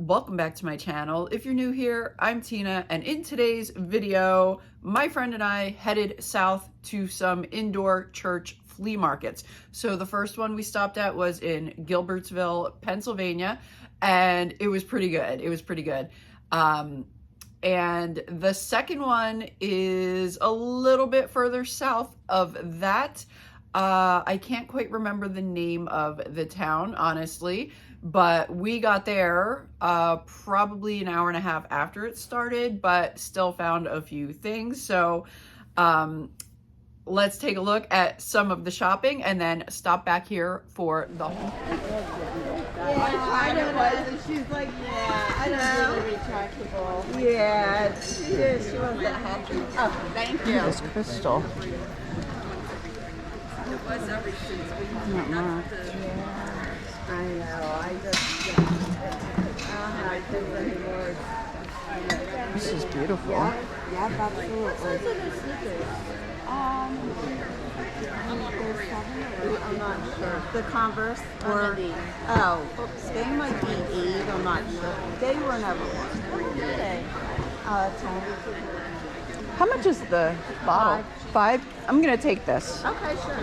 welcome back to my channel. If you're new here, I'm Tina, and in today's video, my friend and I headed south to some indoor church flea markets. So the first one we stopped at was in Gilbertsville, Pennsylvania, and it was pretty good. It was pretty good. And the second one is a little bit further south of that. I can't quite remember the name of the town, honestly, but we got there probably an hour and a half after it started, but still found a few things. So let's take a look at some of the shopping and then stop back here for the whole. Yeah, I know what. She's like, yeah, I don't do the retractable. Yeah, she is. She wasn't happy. Oh, thank you. This crystal. Not much. Yeah, I know. I just, I don't have things anymore. This is beautiful. Yeah, absolutely. I'm not sure. The Converse or they might be 8. I'm not sure. They were never one. Really? 10. How much is the bottle? 5? I'm gonna take this. Okay, sure.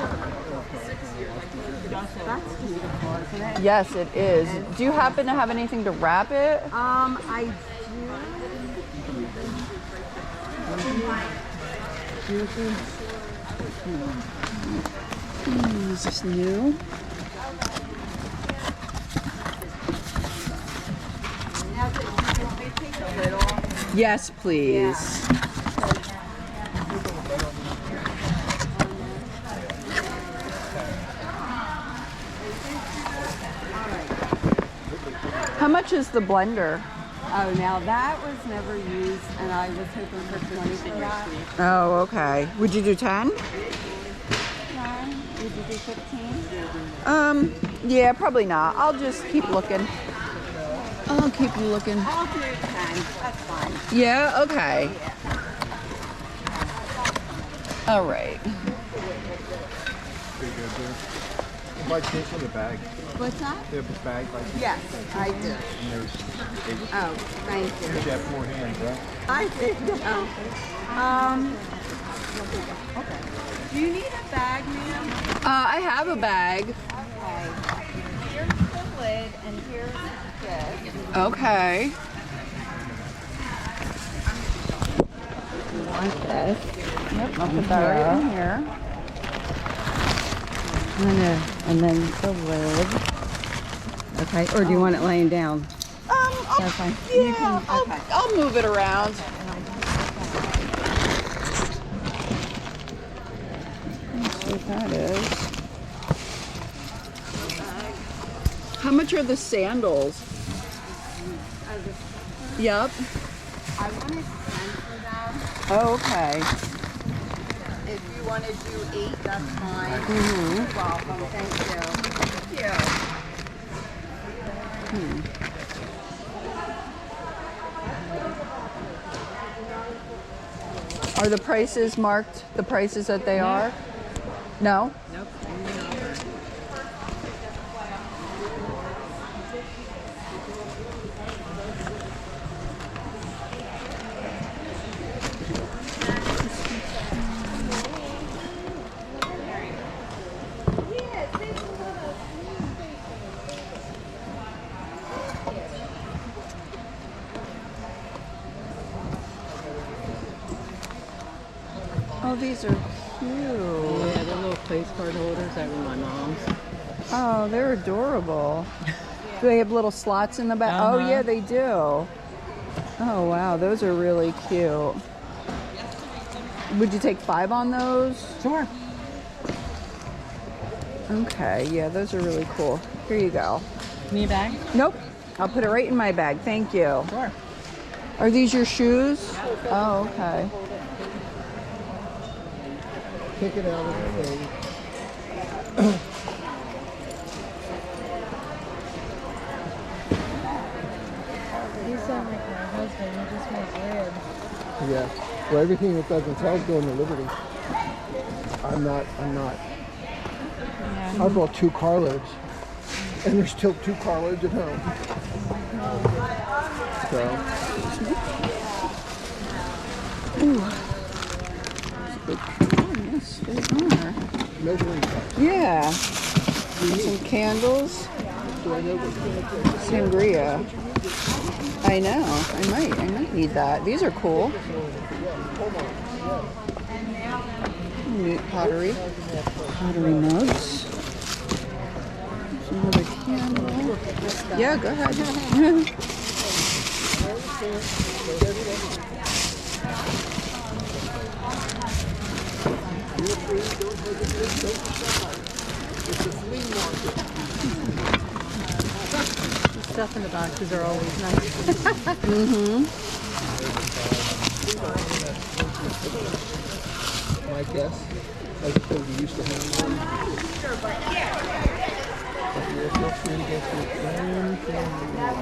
That's beautiful, isn't it? Yes, it is. Do you happen to have anything to wrap it? I do. Is this new? Yes, please. How much is the blender? Oh, now that was never used, and I was hoping for 20 for that. Oh, okay. Would you do 10? 9? Would you do 15? Yeah, probably not. I'll just keep looking. I'll keep looking. I'll do 10. That's fine. Yeah, okay. All right. Like this in the bag. What's that? They have a bag like this. Yes, I do. And there's 8. Oh, thank you. You have 4 hands, right? I did. Do you need a bag, ma'am? I have a bag. Okay. Here's the lid, and here's this. Okay. You want this? Yep, I'll put that right in here. And then the lid. Okay, or do you want it laying down? That's fine. Yeah, I'll move it around. Let's see what that is. How much are the sandals? Yep. I wanted 10 for them. Oh, okay. If you want to do 8, that's fine. Mm-hmm. You're welcome. Thank you. Thank you. Are the prices marked the prices that they are? No? Nope. Oh, these are cute. Yeah, they're little place card holders that were my mom's. Oh, they're adorable. Do they have little slots in the back? Oh, yeah, they do. Oh, wow, those are really cute. Would you take 5 on those? Sure. Okay, yeah, those are really cool. Here you go. Need a bag? Nope, I'll put it right in my bag. Thank you. Sure. Are these your shoes? Oh, okay. Take it out of the thing. You sound like my husband. You just make ribs. Yeah. Well, everything that doesn't sell is going to Liberty. I'm not. Yeah. I bought 2 carloads. And there's still 2 carloads at home. So, Oh, yes, they are. measuring cups. Yeah. Some candles. Do I know what's going to Sangria. I know. I might need that. These are cool. Neat pottery. Pottery mugs. Another candle. Yeah, go ahead. It's a flea market. The stuff in the boxes are always nice. My guess, I suppose we used to have one. Feel free to get through anything you want.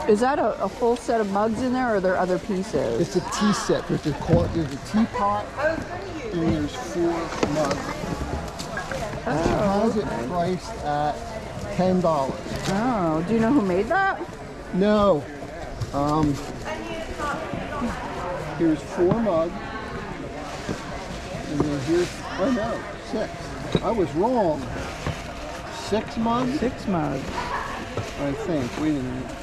Is that a full set of mugs in there, or are there other pieces? It's a tea set. There's a teapot, and there's 4 mugs. It has it priced at $10. Oh, do you know who made that? No. Here's 4 mugs. And then here's, oh no, 6. I was wrong. 6 mugs? 6 mugs. I think. Wait a minute.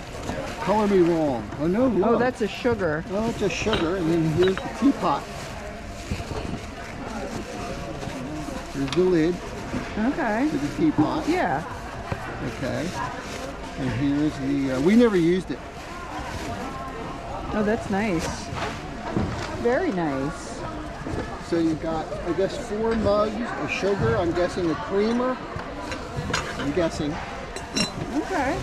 Color me wrong. Oh no, look. Oh, that's a sugar. Oh, it's a sugar, and then here's the teapot. Here's the lid Okay. to the teapot. Yeah. Okay. And here's the, we never used it. Oh, that's nice. Very nice. So you've got, I guess, 4 mugs of sugar. I'm guessing a creamer. I'm guessing. Okay.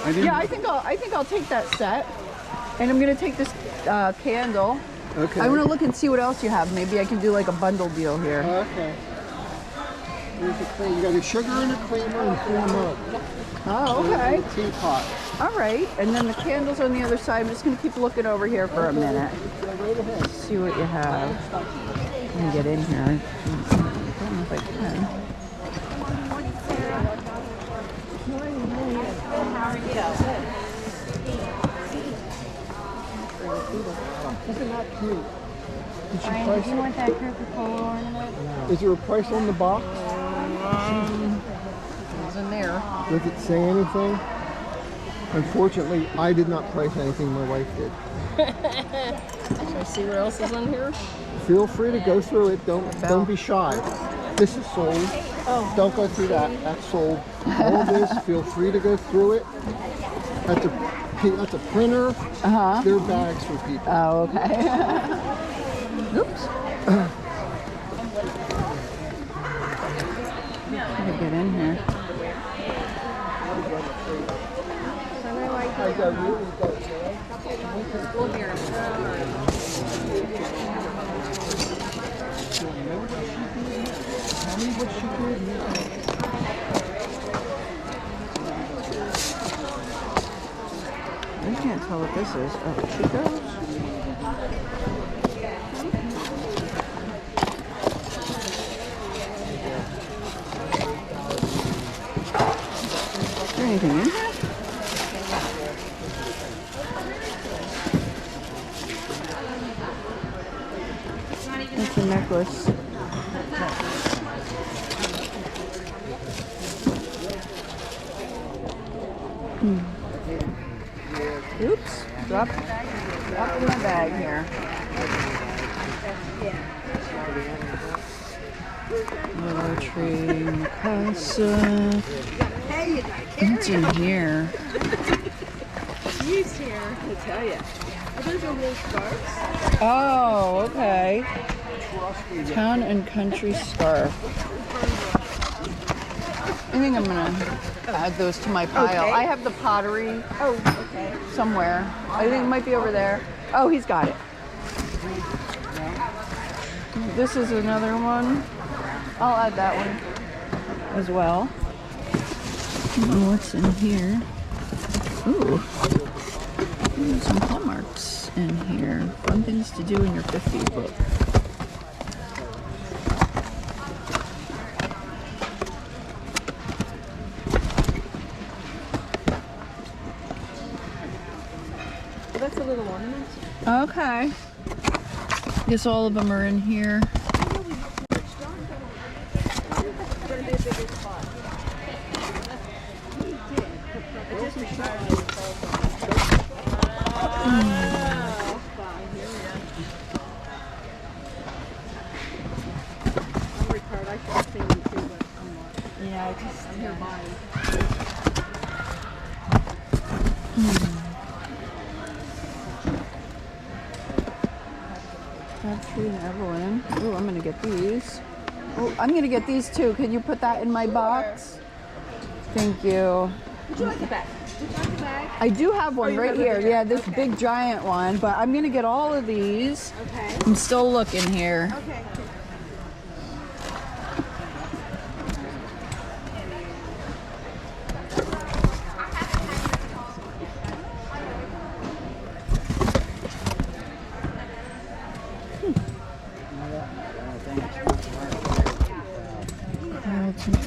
I didn't, Yeah, I think I'll take that set, and I'm gonna take this candle. Okay. I'm gonna look and see what else you have. Maybe I can do like a bundle deal here. Okay. Here's the cream. You got a sugar and a creamer and 4 mugs. Oh, okay. And a teapot. All right. And then the candles on the other side. I'm just gonna keep looking over here for a minute. Go right ahead. See what you have. Let me get in here. I don't know if I can. Isn't that cute? Did she Ryan, price do you want that Coca-Cola ornament? Is there a price on the box? It's in there. Does it say anything? Unfortunately, I did not price anything. My wife did. Should I see what else is in here? Feel free to go through it. Don't be shy. This is sold. Oh. Don't go through that. That's sold. All of this, feel free to go through it. That's a printer. Uh-huh. They're bags for people. Oh, okay. Oops. Try to get in here. I got really good. Tell me what she did. I can't tell what this is. Oh, Chico's? Is there anything in here? It's a necklace. Oops, drop in my bag here. Willow tree, Mikasa. What's in here? She's here to tell you. Are those your little scarves? Oh, okay. Town and country scarf. I think I'm gonna add those to my pile. Okay. I have the pottery. Oh, okay. Somewhere. I think it might be over there. Oh, he's got it. This is another one. I'll add that one as well. What's in here? Ooh. There's some hallmarks in here. Fun things to do in your 50s book. lots of little ornaments. Okay. Guess all of them are in here. Yeah, I just here buying. Tree and Evelyn. Oh, I'm gonna get these. Oh, I'm gonna get these too. Can you put that in my box? Thank you. Would you like a bag? Would you like a bag? I do have one right here. Yeah, this big giant one, but I'm gonna get all of these. Okay. I'm still looking here. Okay.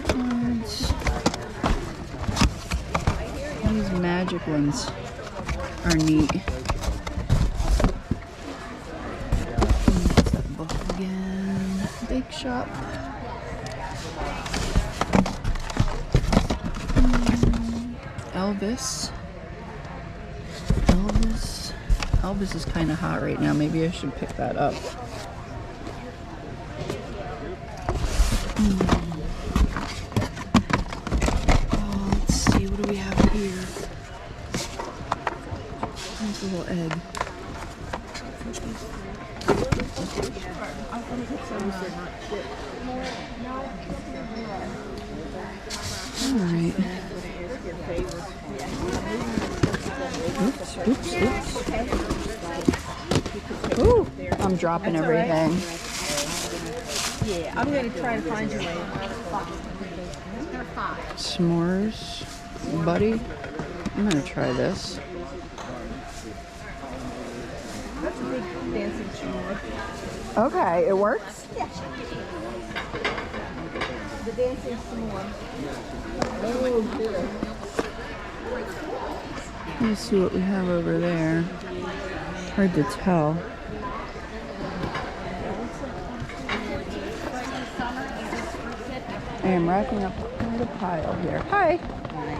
Cards. These magic ones are neat. There's that book again. Bake shop. Elvis. Elvis is kind of hot right now. Maybe I should pick that up. Oh, let's see. What do we have here? Nice little egg. All right. Oops. Ooh, I'm dropping everything. Yeah, I'm gonna try to find you a S'mores, buddy. I'm gonna try this. That's a big dancing s'more. Okay, it works. Yeah. The dancing s'more. Let's see what we have over there. Hard to tell. I am racking up quite a pile here. Hi. Hi.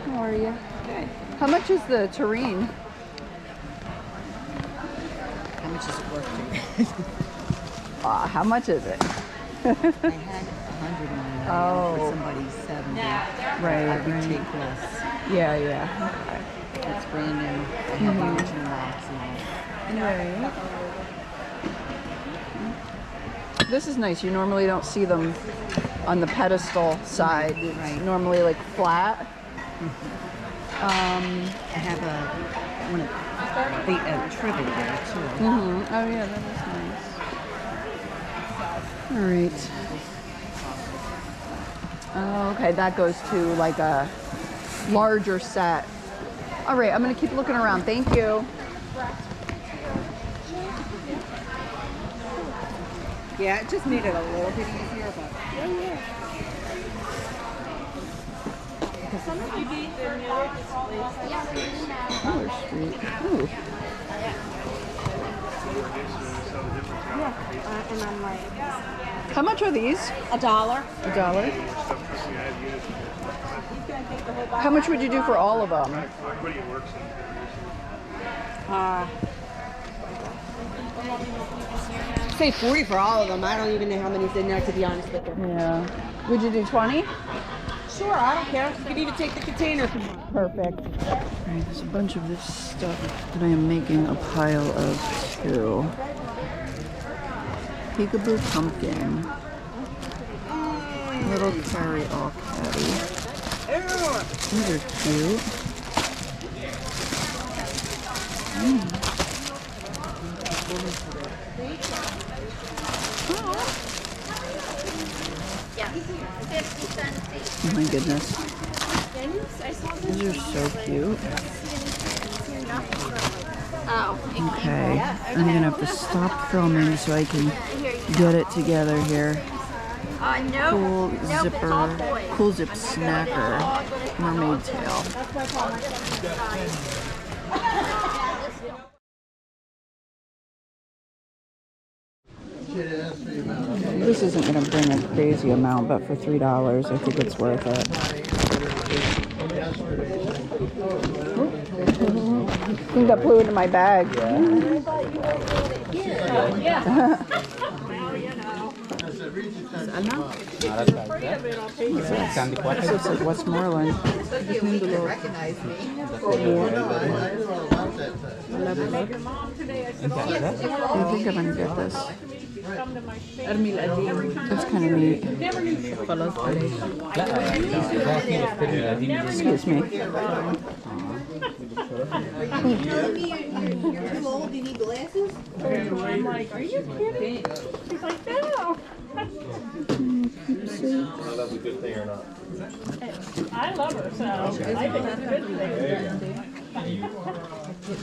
How are you? Good. How much is the terrine? How much is it worth How much is it? I had 100 on it. Oh. For somebody 70. Right, I would right. take less. Yeah. Okay. It's brand new. I have the original box and all. Right. This is nice. You normally don't see them on the pedestal side. It's Right. normally like flat. I have one of the trivet there too. Oh yeah, that is nice. All right. Oh, okay, that goes to like a larger set. All right, I'm gonna keep looking around. Thank you. Yeah, it just made it a little bit easier, but Dollar Street. Ooh. and I'm like How much are these? $1. $1. How much would you do for all of them? Say 40 for all of them. I don't even know how many's in there, to be honest with you. Yeah. Would you do 20? Sure, I don't care. You can even take the container. Perfect. All right, there's a bunch of this stuff that I am making a pile of too. Peekaboo pumpkin. Little carry-all caddy. These are cute. Oh my goodness. These are so cute. Okay, I'm gonna have to stop filming so I can get it together here. Cool zipper, cool zip snacker, mermaid tail. This isn't going to bring a crazy amount, but for $3, I think it's worth it. I think that blew into my bag. It's like Westmoreland. Recognize me. I think I'm going to get this. That's kind of neat. Excuse me. You're too old, you need glasses? I'm like, are you kidding? She's like, no. That's a good thing or not? I love her, so I think it's a good thing.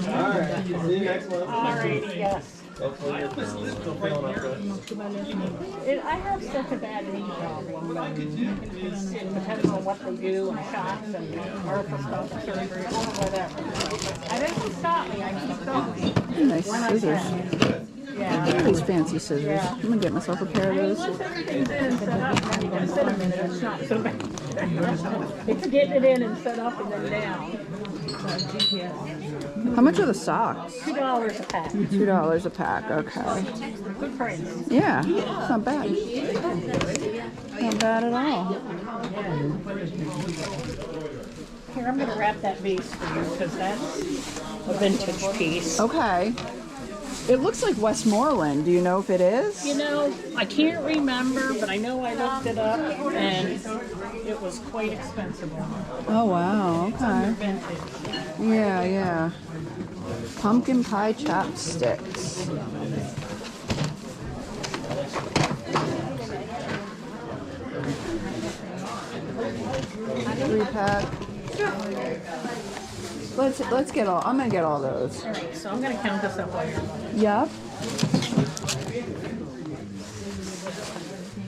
Alright, see you next month. Alrighty, yes. Hopefully you're still feeling up good. I have such a bad knee problem. Depending on what they do and shots and arthroscopic surgery, whatever. That doesn't stop me. I keep going. Nice scissors. Yeah. These fancy scissors. I'm going to get myself a pair of those. Once everything's in and set up, and you can sit a minute, it's not so bad. It's getting it in and set up and then down. How much are the socks? $2 a pack. $2 a pack. Okay. Good price. Yeah, it's not bad. Not bad at all. Here, I'm going to wrap that vase for you because that's a vintage piece. Okay. It looks like Westmoreland. Do you know if it is? You know, I can't remember, but I know I looked it up and it was quite expensive. Oh, wow. Okay. Vintage. Yeah, yeah. Pumpkin pie chopsticks. Three-pack. Let's get all. I'm gonna get all those. All right, so I'm going to count this up while you're looking. Yep.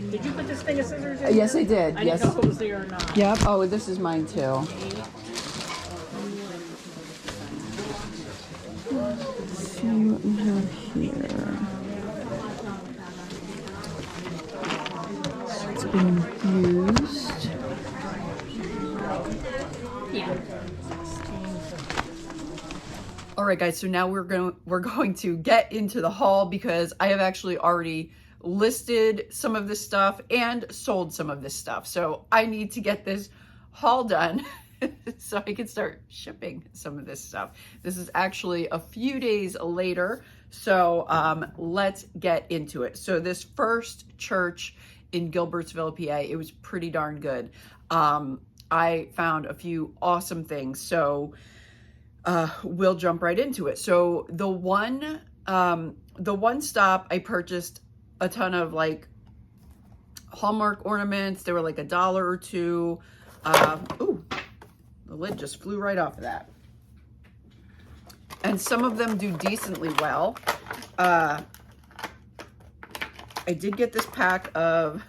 Did you put this thing of scissors in? Yes, I did. I Yes. didn't know if it was there or not. Yep. Oh, this is mine too. Let's see what we have here. It's been used. Yeah. All right, guys, so now we're going to get into the haul because I have actually already listed some of this stuff and sold some of this stuff. So I need to get this haul done so I can start shipping some of this stuff. This is actually a few days later, so let's get into it. So this first church in Gilbertsville, PA, it was pretty darn good. I found a few awesome things, so we'll jump right into it. So the one stop, I purchased a ton of like Hallmark ornaments. They were like $1 or $2. Ooh, the lid just flew right off of that. And some of them do decently well. I did get this pack of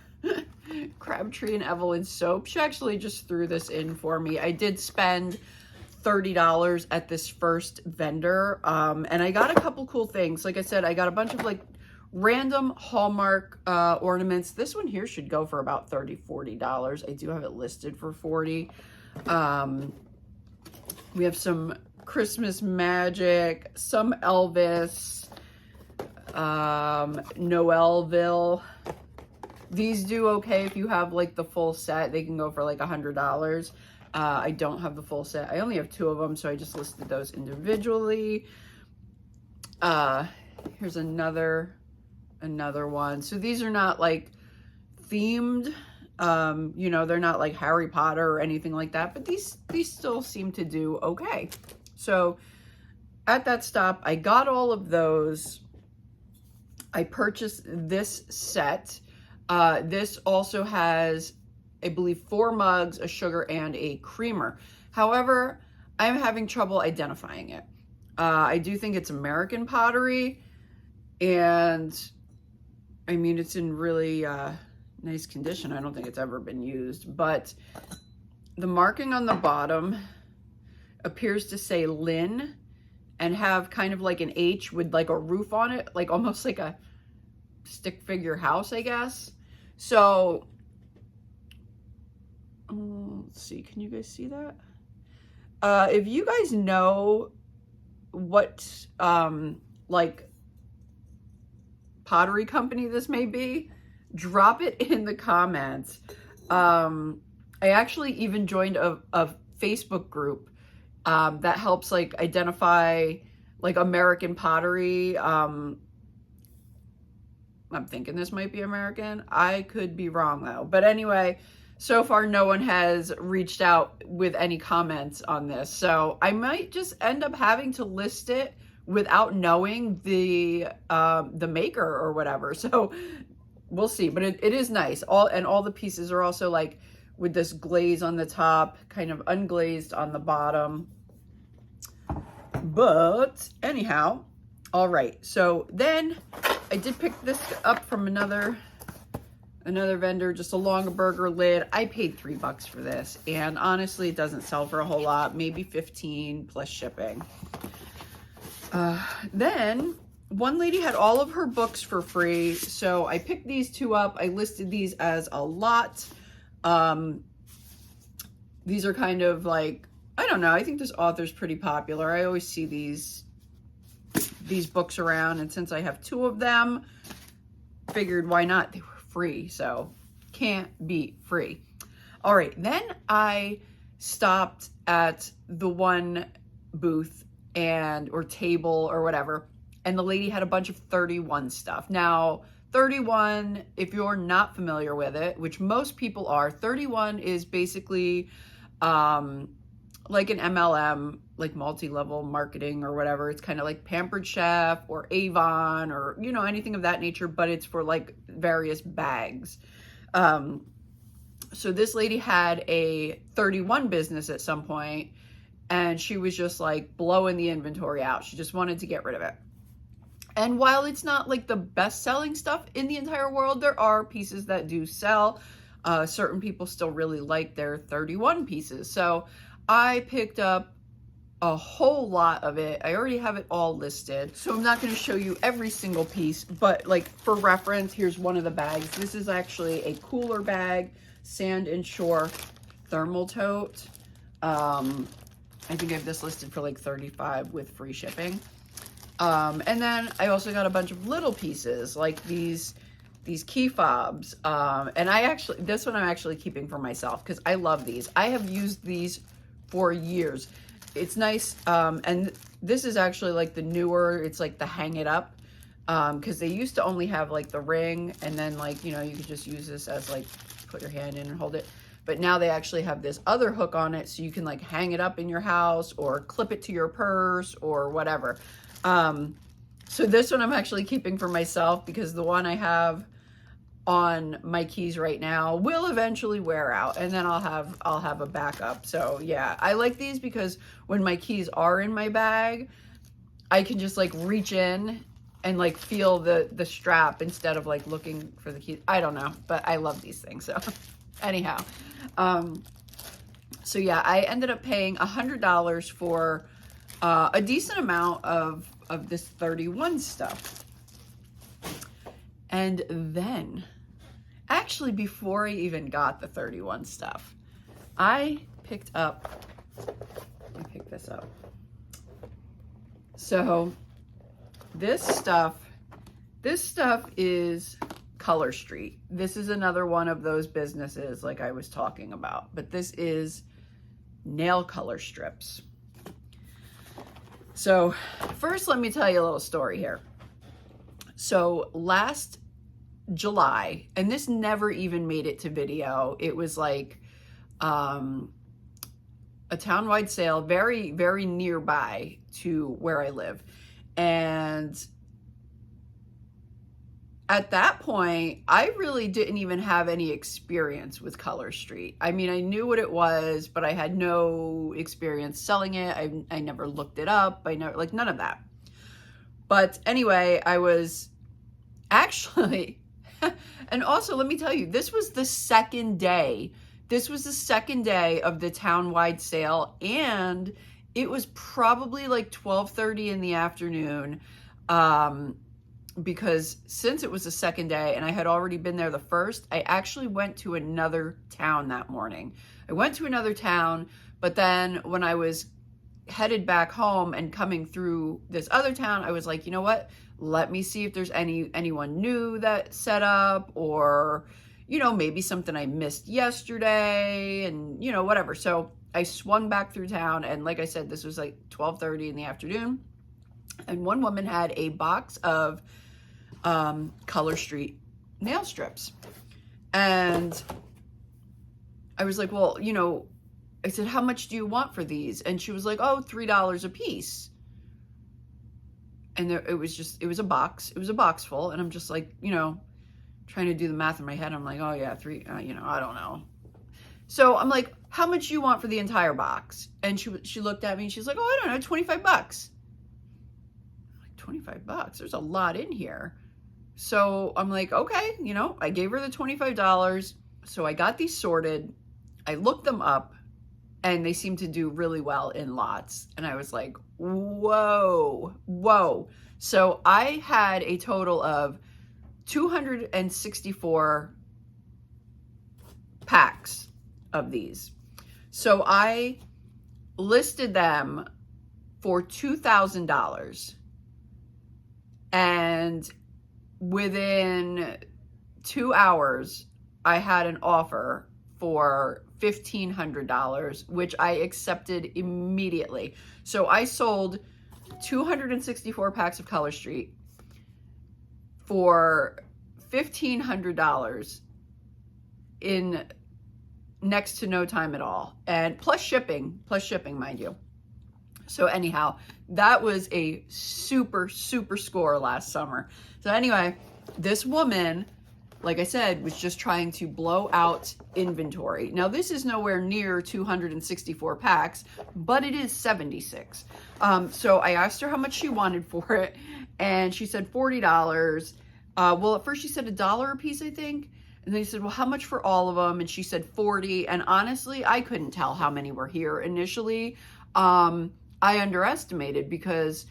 Crabtree and Evelyn soap. She actually just threw this in for me. I did spend $30 at this first vendor, and I got a couple cool things. Like I said, I got a bunch of like random Hallmark ornaments. This one here should go for about $30-$40. I do have it listed for $40. We have some Christmas Magic, some Elvis, Noelville. These do okay if you have like the full set. They can go for like $100. I don't have the full set. I only have 2 of them, so I just listed those individually. Here's another one. So these are not like themed, you know, they're not like Harry Potter or anything like that, but these still seem to do okay. So at that stop, I got all of those. I purchased this set. This also has, I believe, 4 mugs, a sugar, and a creamer. However, I'm having trouble identifying it. I do think it's American pottery, and I mean, it's in really nice condition. I don't think it's ever been used, but the marking on the bottom appears to say Lynn, and have kind of like an H with like a roof on it, like almost like a stick figure house, I guess. So let's see, can you guys see that? If you guys know what like pottery company this may be, drop it in the comments. I actually even joined a Facebook group that helps like identify like American pottery. I'm thinking this might be American. I could be wrong though. But anyway, so far no one has reached out with any comments on this. So I might just end up having to list it without knowing the maker or whatever. So we'll see. But it is nice. All the pieces are also like with this glaze on the top, kind of unglazed on the bottom. But anyhow, all right. So then I did pick this up from another vendor, just a Longaberger lid. I paid $3 for this, and honestly, it doesn't sell for a whole lot, maybe 15 plus shipping. Then one lady had all of her books for free, so I picked these two up. I listed these as a lot. These are kind of like, I don't know, I think this author's pretty popular. I always see these books around, and since I have two of them, figured why not? They were free, so can't beat free. All right, then I stopped at the one booth or table or whatever, and the lady had a bunch of 31 stuff. Now 31, if you're not familiar with it, which most people are, 31 is basically like an MLM, like multi-level marketing or whatever. It's kind of like Pampered Chef or Avon or, you know, anything of that nature, but it's for like various bags. So this lady had a 31 business at some point, and she was just like blowing the inventory out. She just wanted to get rid of it. And while it's not like the best selling stuff in the entire world, there are pieces that do sell. Certain people still really like their 31 pieces. So I picked up a whole lot of it. I already have it all listed, so I'm not going to show you every single piece, but like for reference, here's one of the bags. This is actually a cooler bag, Sand and Shore thermal tote. I think I have this listed for like $35 with free shipping. And then I also got a bunch of little pieces like these key fobs. And this one I'm actually keeping for myself because I love these. I have used these for years. It's nice. And this is actually like the newer, it's like the hang it up. Because they used to only have like the ring, and then like, you know, you could just use this as like, put your hand in and hold it. But now they actually have this other hook on it, so you can like hang it up in your house or clip it to your purse or whatever. So this one I'm actually keeping for myself because the one I have on my keys right now will eventually wear out, and then I'll have a backup. So yeah, I like these because when my keys are in my bag, I can just like reach in and like feel the strap instead of like looking for the keys. I don't know, but I love these things. So anyhow, so yeah, I ended up paying $100 for a decent amount of this 31 stuff. And then, actually before I even got the 31 stuff, I picked up, let me pick this up. So this stuff is Color Street. This is another one of those businesses like I was talking about, but this is nail color strips. So first, let me tell you a little story here. So last July, and this never even made it to video. It was like a town-wide sale, very, very nearby to where I live. And at that point, I really didn't even have any experience with Color Street. I mean, I knew what it was, but I had no experience selling it. I never looked it up. I never, like, none of that. But anyway, I was actually, and also let me tell you, this was the second day. This was the second day of the town-wide sale, and it was probably like 12:30 in the afternoon, because since it was the second day and I had already been there the first, I actually went to another town that morning. I went to another town, but then when I was headed back home and coming through this other town, I was like, you know what? Let me see if there's anyone new that set up, or, you know, maybe something I missed yesterday, and, you know, whatever. So I swung back through town, and like I said, this was like 12:30 in the afternoon, and one woman had a box of Color Street nail strips. And I was like, well, you know, I said, how much do you want for these? And she was like, oh, $3 a piece. And it was a box. It was a box full. And I'm just like, you know, trying to do the math in my head. I'm like, oh yeah, you know, I don't know. So I'm like, how much do you want for the entire box? And she looked at me and she's like, oh, I don't know, $25. I'm like, $25? There's a lot in here. So I'm like, okay, you know, I gave her the $25. So I got these sorted. I looked them up, and they seemed to do really well in lots. And I was like, whoa. So I had a total of 264 packs of these. So I listed them for $2,000. And within 2 hours, I had an offer for $1,500, which I accepted immediately. So I sold 264 packs of Color Street for $1,500 in next to no time at all, and plus shipping, mind you. So anyhow, that was a super score last summer. So anyway, this woman, like I said, was just trying to blow out inventory. Now, this is nowhere near 264 packs, but it is 76. So I asked her how much she wanted for it, and she said $40. Well, at first she said $1 a piece, I think. And then he said, well, how much for all of them? And she said 40. And honestly, I couldn't tell how many were here initially. I underestimated because,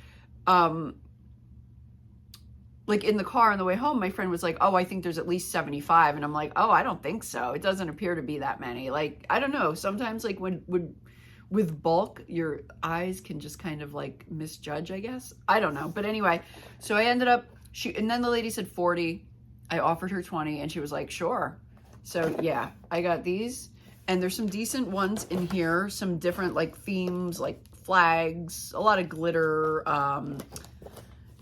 like in the car on the way home, my friend was like, oh, I think there's at least 75. And I'm like, oh, I don't think so. It doesn't appear to be that many. Like, I don't know. Sometimes like with bulk, your eyes can just kind of like misjudge, I guess. I don't know. But anyway, so I ended up, and then the lady said 40. I offered her 20 and she was like, sure. So yeah, I got these, and there's some decent ones in here. Some different like themes, like flags, a lot of glitter,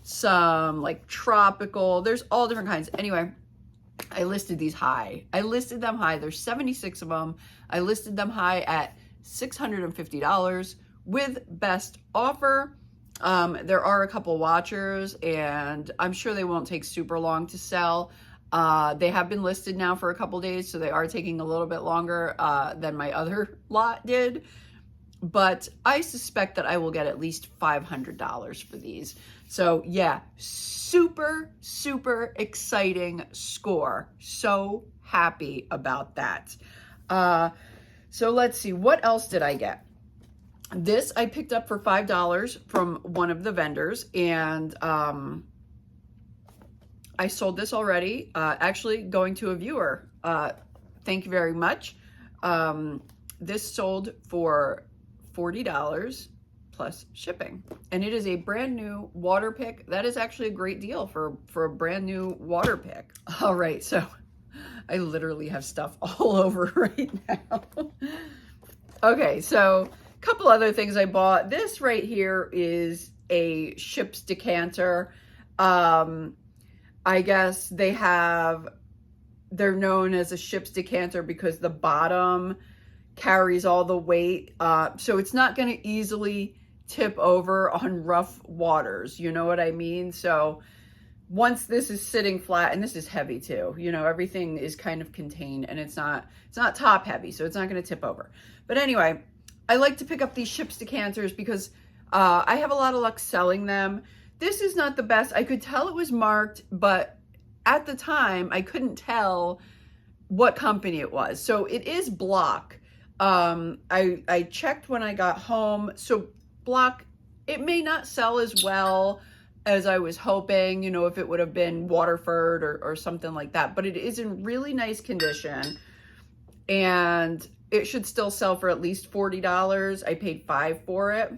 some like tropical, there's all different kinds. Anyway, I listed these high. I listed them high. There's 76 of them. I listed them high at $650 with best offer. There are a couple watchers, and I'm sure they won't take super long to sell. They have been listed now for a couple days, so they are taking a little bit longer than my other lot did. But I suspect that I will get at least $500 for these. So yeah, super exciting score. So happy about that. So let's see, what else did I get? This I picked up for $5 from one of the vendors, and I sold this already, actually going to a viewer. Thank you very much. This sold for $40 plus shipping, and it is a brand new water pick. That is actually a great deal for a brand new water pick. All right, so I literally have stuff all over right now. Okay, so a couple other things I bought. This right here is a ship's decanter. I guess they're known as a ship's decanter because the bottom carries all the weight. So it's not going to easily tip over on rough waters. You know what I mean? So once this is sitting flat, and this is heavy too, you know, everything is kind of contained, and it's not top heavy, so it's not going to tip over. But anyway, I like to pick up these ship's decanters because I have a lot of luck selling them. This is not the best. I could tell it was marked, but at the time I couldn't tell what company it was. So it is Block. I checked when I got home. So block, it may not sell as well as I was hoping, you know, if it would have been Waterford or something like that, but it is in really nice condition, and it should still sell for at least $40. I paid $5 for it.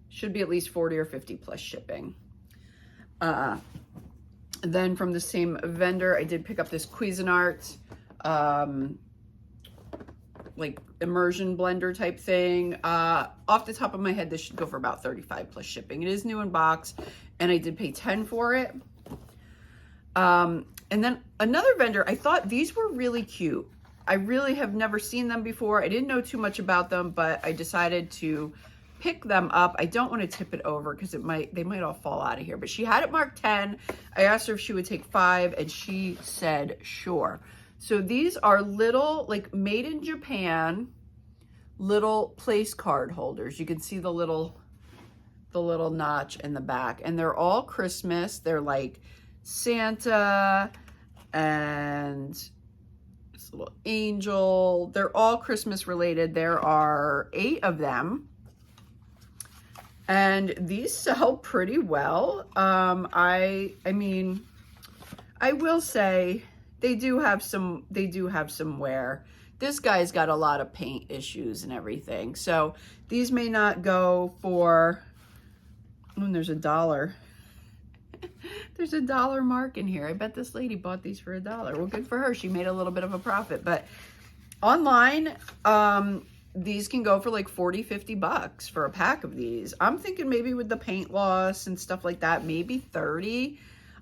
Should be at least 40 or 50 plus shipping. Then from the same vendor, I did pick up this Cuisinart, like immersion blender type thing. Off the top of my head, this should go for about 35 plus shipping. It is new in box, and I did pay 10 for it. And then another vendor, I thought these were really cute. I really have never seen them before. I didn't know too much about them, but I decided to pick them up. I don't want to tip it over because they might all fall out of here, but she had it marked 10. I asked her if she would take 5, and she said sure. So these are little, like, made in Japan, little place card holders. You can see the little notch in the back, and they're all Christmas. They're like Santa and this little angel. They're all Christmas related. There are 8 of them, and these sell pretty well. I mean, I will say they do have some wear. This guy's got a lot of paint issues and everything. So these may not go for, and there's $1. There's $1 mark in here. I bet this lady bought these for $1. Well, good for her. She made a little bit of a profit. But online, these can go for like 40, 50 bucks for a pack of these. I'm thinking maybe with the paint loss and stuff like that, maybe 30.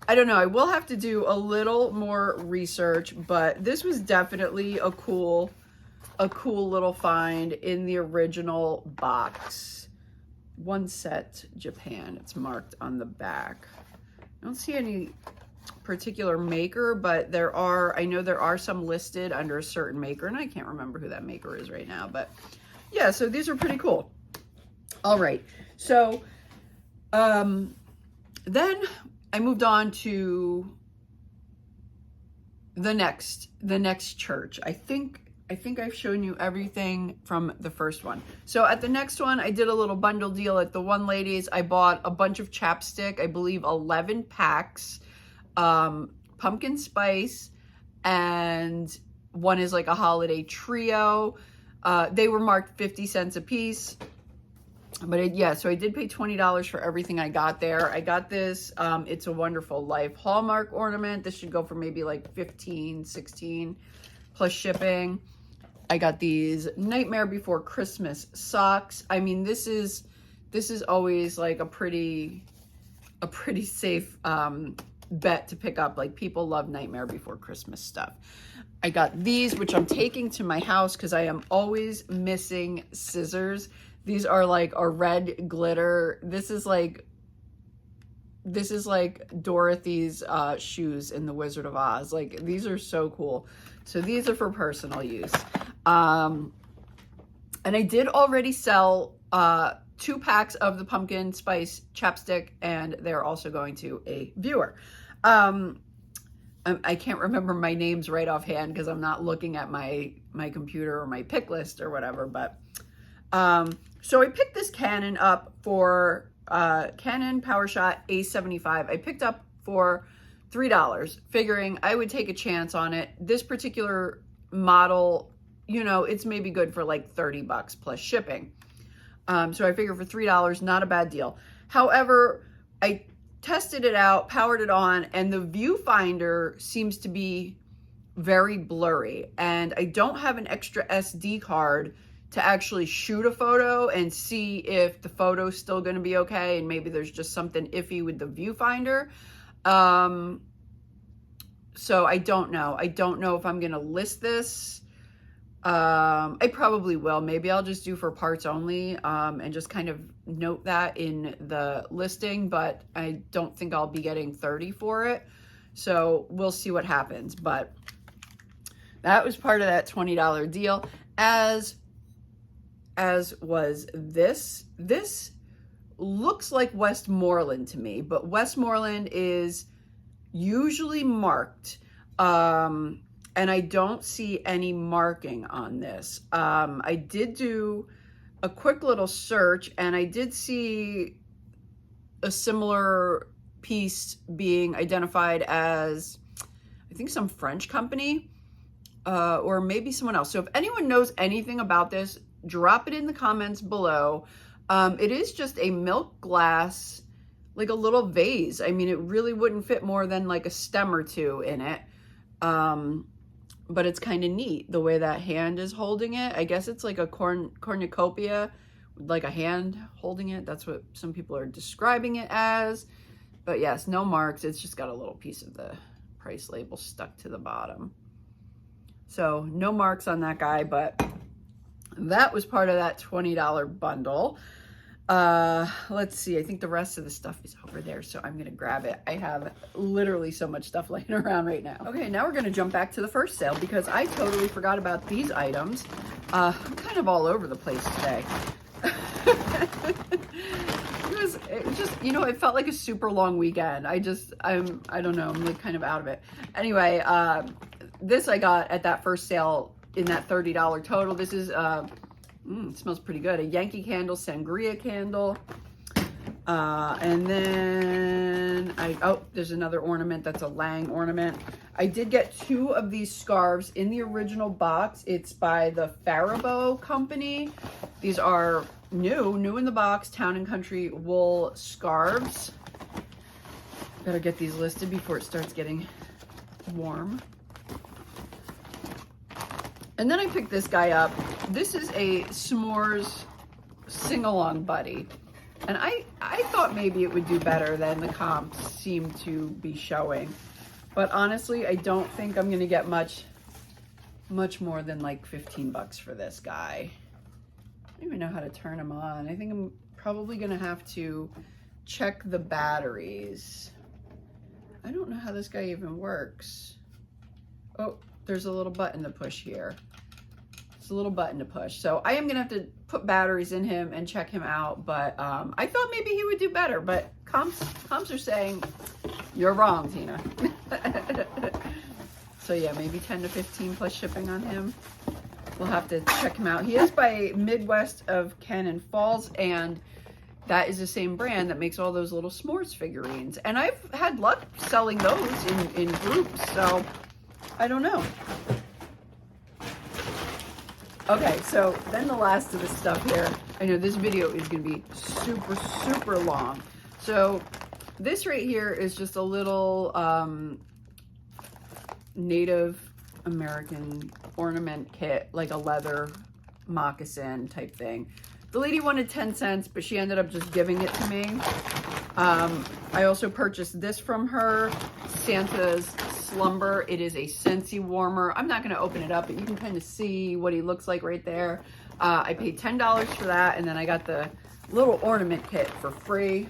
I don't know. I will have to do a little more research, but this was definitely a cool little find in the original box. One set Japan. It's marked on the back. I don't see any particular maker, but I know there are some listed under a certain maker, and I can't remember who that maker is right now, but yeah, so these are pretty cool. All right. So, then I moved on to the next church. I think I've shown you everything from the first one. So at the next one, I did a little bundle deal at the one ladies. I bought a bunch of chapstick, I believe 11 packs, pumpkin spice, and one is like a holiday trio. They were marked 50 cents a piece. But yeah, so I did pay $20 for everything I got there. I got this, It's a Wonderful Life Hallmark ornament. This should go for maybe like 15, 16 plus shipping. I got these Nightmare Before Christmas socks. I mean, this is always like a pretty safe bet to pick up. Like, people love Nightmare Before Christmas stuff. I got these, which I'm taking to my house because I am always missing scissors. These are like a red glitter. This is like Dorothy's shoes in The Wizard of Oz. Like, these are so cool. So these are for personal use. And I did already sell 2 packs of the pumpkin spice chapstick, and they're also going to a viewer. I can't remember my names right offhand because I'm not looking at my computer or my pick list or whatever, but so I picked this Canon up for Canon PowerShot A75. I picked up for $3, figuring I would take a chance on it. This particular model, you know, it's maybe good for like 30 bucks plus shipping. So I figured for $3, not a bad deal. However, I tested it out, powered it on, and the viewfinder seems to be very blurry. And I don't have an extra SD card to actually shoot a photo and see if the photo's still going to be okay, and maybe there's just something iffy with the viewfinder. So I don't know. I don't know if I'm going to list this. I probably will. Maybe I'll just do for parts only, and just kind of note that in the listing, but I don't think I'll be getting 30 for it. So we'll see what happens. But that was part of that $20 deal, as was this. This looks like Westmoreland to me, but Westmoreland is usually marked, and I don't see any marking on this. I did do a quick little search, and I did see a similar piece being identified as, I think, some French company, or maybe someone else. So if anyone knows anything about this, drop it in the comments below. It is just a milk glass, like a little vase. I mean, it really wouldn't fit more than like a stem or two in it. But it's kind of neat the way that hand is holding it. I guess it's like a cornucopia, like a hand holding it. That's what some people are describing it as. But yes, no marks. It's just got a little piece of the price label stuck to the bottom. So no marks on that guy, but that was part of that $20 bundle. Let's see. I think the rest of the stuff is over there, so I'm gonna grab it. I have literally so much stuff laying around right now. Okay, now we're gonna jump back to the first sale because I totally forgot about these items. I'm kind of all over the place today. It was just, you know, it felt like a super long weekend. I don't know, I'm like kind of out of it. Anyway, this I got at that first sale in that $30 total. This is, it smells pretty good. A Yankee Candle Sangria candle. And then, there's another ornament. That's a Lang ornament. I did get 2 of these scarves in the original box. It's by the Faribault company. These are new in the box, Town and Country wool scarves. Better get these listed before it starts getting warm. And then I picked this guy up. This is a s'mores sing-along buddy. And I thought maybe it would do better than the comps seem to be showing. But honestly, I don't think I'm gonna get much more than like 15 bucks for this guy. I don't even know how to turn him on. I think I'm probably gonna have to check the batteries. I don't know how this guy even works. Oh, there's a little button to push here. It's a little button to push. So I am gonna have to put batteries in him and check him out, but I thought maybe he would do better, but comps are saying, you're wrong, Tina. So yeah, maybe 10 to 15 plus shipping on him. We'll have to check him out. He is by Midwest of Cannon Falls, and that is the same brand that makes all those little s'mores figurines. And I've had luck selling those in groups, so I don't know. Okay, so then the last of the stuff here. I know this video is gonna be super long. So this right here is just a little Native American ornament kit, like a leather moccasin type thing. The lady wanted 10 cents, but she ended up just giving it to me. I also purchased this from her, Santa's Slumber. It is a Scentsy warmer. I'm not gonna open it up, but you can kind of see what he looks like right there. I paid $10 for that, and then I got the little ornament kit for free.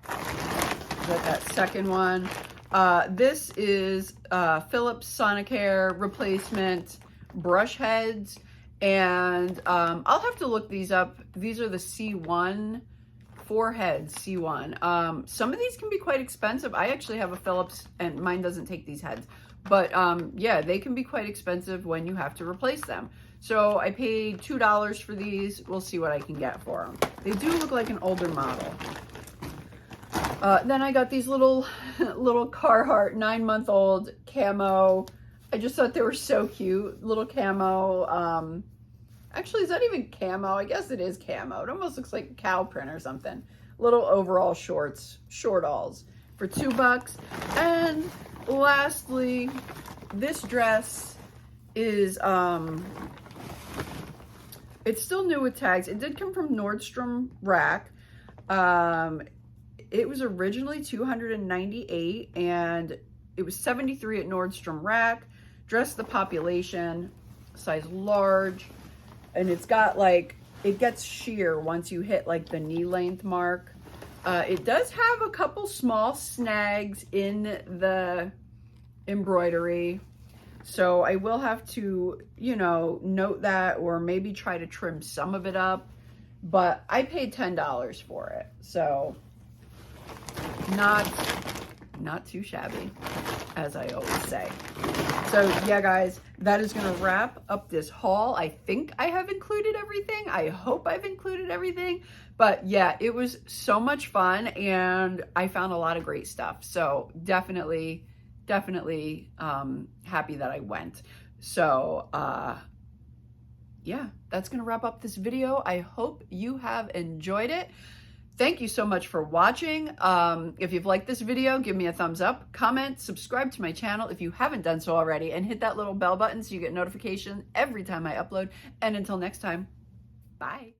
Got that second one. This is Philips Sonicare replacement brush heads, and I'll have to look these up. These are the C1, 4 heads, C1. Some of these can be quite expensive. I actually have a Philips, and mine doesn't take these heads. But yeah, they can be quite expensive when you have to replace them. So I paid $2 for these. We'll see what I can get for them. They do look like an older model. Then I got these little Carhartt 9-month-old camo. I just thought they were so cute. Little camo. Actually, is that even camo? I guess it is camo. It almost looks like cow print or something. Little overall shorts, short-alls for $2. And lastly, this dress is, it's still new with tags. It did come from Nordstrom Rack. It was originally $298 and it was $73 at Nordstrom Rack. Dress the population, size large. And it's got like, it gets sheer once you hit like the knee length mark. It does have a couple small snags in the embroidery. So I will have to, you know, note that, or maybe try to trim some of it up. But I paid $10 for it. So not not too shabby, as I always say. So yeah, guys, that is going to wrap up this haul. I think I have included everything. I hope I've included everything. But yeah, it was so much fun, and I found a lot of great stuff. So definitely happy that I went. So yeah, that's going to wrap up this video. I hope you have enjoyed it. Thank you so much for watching. If you've liked this video, give me a thumbs up, comment, subscribe to my channel if you haven't done so already, and hit that little bell button so you get notification every time I upload. And until next time, bye.